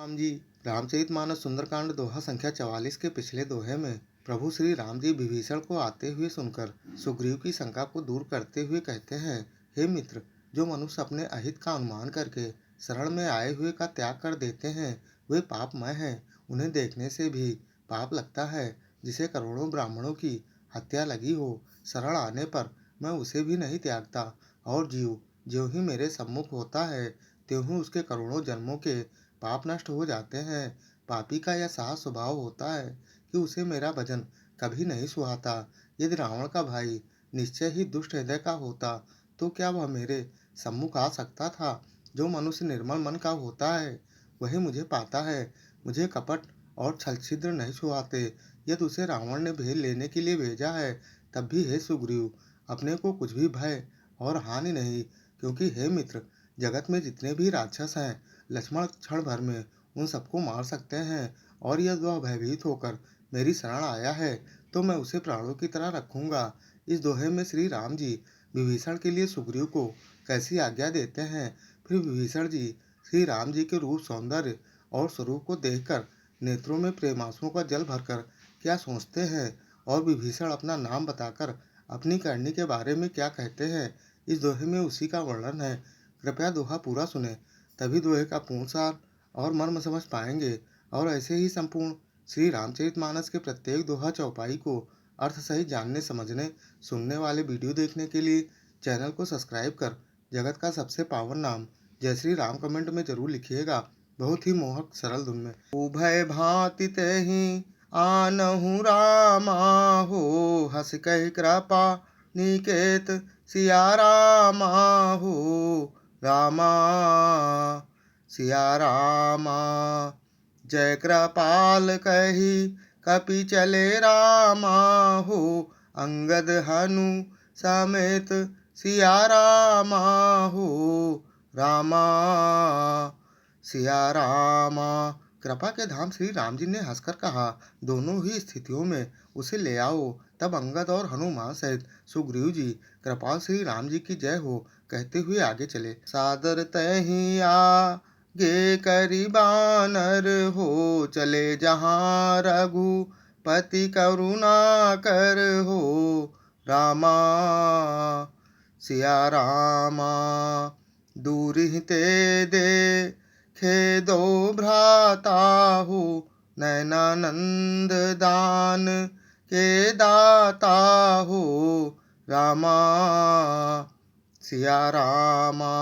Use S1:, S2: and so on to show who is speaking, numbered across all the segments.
S1: राम जी। रामचरितमानस सुंदरकांड दोहा संख्या 44 के पिछले दोहे में प्रभु श्री राम जी विभीषण को आते हुए सुनकर सुग्रीव की शंका को दूर करते हुए कहते हैं, हे मित्र, जो मनुष्य अपने अहित का अनुमान करके शरण में आए हुए का त्याग कर देते हैं वे पापमय हैं। उन्हें देखने से भी पाप लगता है। जिसे करोड़ों ब्राह्मणों की हत्या लगी हो, शरण आने पर मैं उसे भी नहीं त्यागता। और जीव ज्यों ही मेरे सम्मुख होता है त्यों ही उसके करोड़ों जन्मों के पाप नष्ट हो जाते हैं। पापी का यह साहस स्वभाव होता है कि उसे मेरा भजन कभी नहीं सुहाता। यदि रावण का भाई निश्चय ही दुष्ट हृदय का होता तो क्या वह मेरे सम्मुख आ सकता था। जो मनुष्य निर्मल मन का होता है वही मुझे पाता है। मुझे कपट और छल छिद्र नहीं सुहाते। यदि उसे रावण ने भेद लेने के लिए भेजा है तब भी हे सुग्रीव, अपने को कुछ भी भय और हानि नहीं, क्योंकि हे मित्र, जगत में जितने भी राक्षस हैं लक्ष्मण क्षण भर में उन सबको मार सकते हैं। और यदि वह भयभीत होकर मेरी शरण आया है तो मैं उसे प्राणों की तरह रखूंगा। इस दोहे में श्री राम जी विभीषण के लिए सुग्रीव को कैसी आज्ञा देते हैं। फिर विभीषण जी श्री राम जी के रूप, सौंदर्य और स्वरूप को देखकर नेत्रों में प्रेमांसुओं का जल भरकर क्या सोचते हैं, और विभीषण अपना नाम बताकर अपनी करनी के बारे में क्या कहते हैं, इस दोहे में उसी का वर्णन है। कृपया दोहा पूरा सुने, तभी दोहे का पूर्ण सार और मर्म समझ पाएंगे। और ऐसे ही संपूर्ण श्री रामचरितमानस के प्रत्येक दोहा चौपाई को अर्थ सहित जानने, समझने, सुनने वाले वीडियो देखने के लिए चैनल को सब्सक्राइब कर जगत का सबसे पावन नाम जय श्री राम कमेंट में जरूर लिखिएगा, बहुत ही मोहक सरल धुन में। उभय भांति तेहि आनहु रामा हो, हस कहि कृपा निकेत सिया रामा हो। रामा सिया रामा जय कृपाल कही कपि चले रामा हो। अंगद हनु समेत सिया रामा हो। रामा सिया रामा। कृपा के धाम श्री राम जी ने हंसकर कहा, दोनों ही स्थितियों में उसे ले आओ। तब अंगद और हनुमान सहित सुग्रीव जी कृपाल श्री राम जी की जय हो कहते हुए आगे चले। सादर तहि आगे करी बानर हो, चले जहाँ रघुपति करुणा कर हो। रामा सिया रामा दूर ही ते देखे दो भ्राता हो, नैनानंद दान के दाता हो। रामा सिया रामा।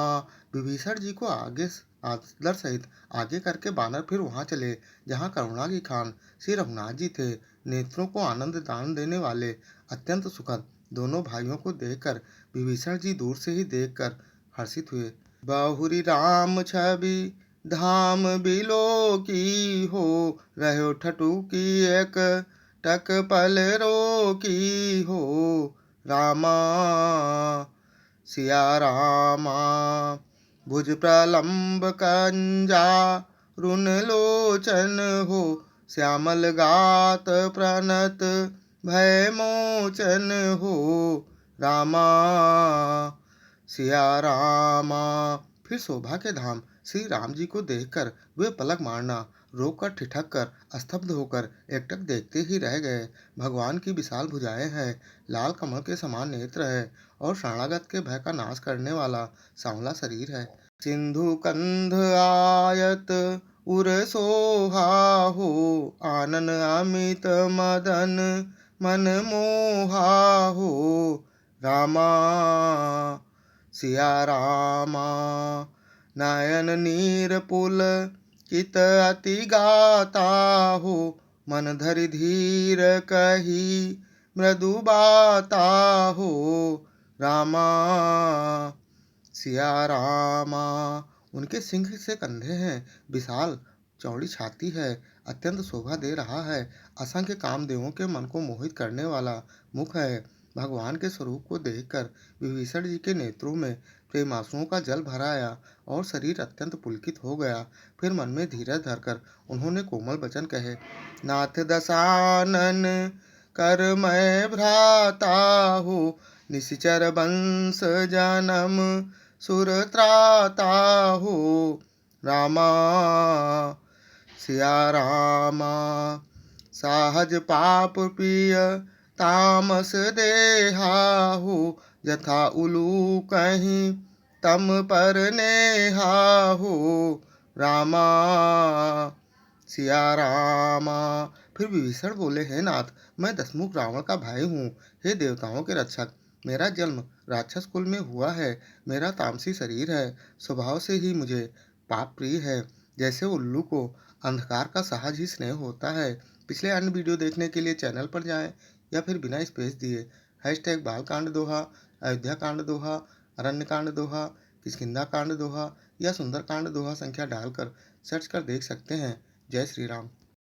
S1: विभीषण जी को आगे आदर सहित आगे करके बानर फिर वहां चले जहां करुणा की खान श्री रघुनाथ जी थे। नेत्रों को आनंद दान देने वाले अत्यंत सुखद दोनों भाइयों को देखकर विभीषण जी दूर से ही देखकर हर्षित हुए। बहुरी राम छवि धाम बिलो की हो, रहो ठटू की एक टक पल रो की हो। रामा सिया रामा भुज प्रलंब कंजा रुन लोचन हो, श्यामल गात प्रणत भय मोचन हो। रामा सिया रामा। फिर शोभा के धाम श्री राम जी को देखकर वे पलक मारना रोक कर ठिठक कर स्तब्ध होकर एकटक देखते ही रह गए। भगवान की विशाल भुजाएं हैं, लाल कमल के समान नेत्र है और शरणागत के भय का नाश करने वाला सांवला शरीर है। सिंधु कंध आयत उर सोहा हो, आनन अमित मदन मन मोहा हो। रामा सिया रामा नयन नीर पुल कित अति गाता हो, मन धरि धीर कही मृदु बाता हो। रामा सिया रामा। उनके सिंह से कंधे हैं, विशाल चौड़ी छाती है, अत्यंत शोभा दे रहा है। असंख्य कामदेवों के मन को मोहित करने वाला मुख है। भगवान के स्वरूप को देखकर विभीषण जी के नेत्रों में प्रेमांसुओं का जल भर आया और शरीर अत्यंत पुलकित हो गया। फिर मन में धीरज धरकर उन्होंने कोमल वचन कहे, नाथ दशानन कर मैं भ्राता हो, निश्चर वंश जन्म सुर त्राता हो। रामा सिया रामा। साहज पाप प्रिय तामस देहाहु, यथा उलू कहीं तम पर नेहाहु। रामा सिया रामा। फिर विभीषण बोले, हे नाथ, मैं दशमुख रावण का भाई हूँ। हे देवताओं के रक्षक, मेरा जन्म राक्षस कुल में हुआ है। मेरा तामसी शरीर है। स्वभाव से ही मुझे पाप प्रिय है। जैसे उल्लू को अंधकार का सहज ही स्नेह होता है। पिछले अन्य वीडियो देखने के लिए चैनल पर जाएं या फिर बिना स्पेस दिए हैशटैग बालकांड दोहा, अयोध्या कांड दोहा, अरण्य कांड दोहा, किष्किंधा कांड दोहा या सुंदरकांड दोहा संख्या डालकर सर्च कर देख सकते हैं। जय श्री राम।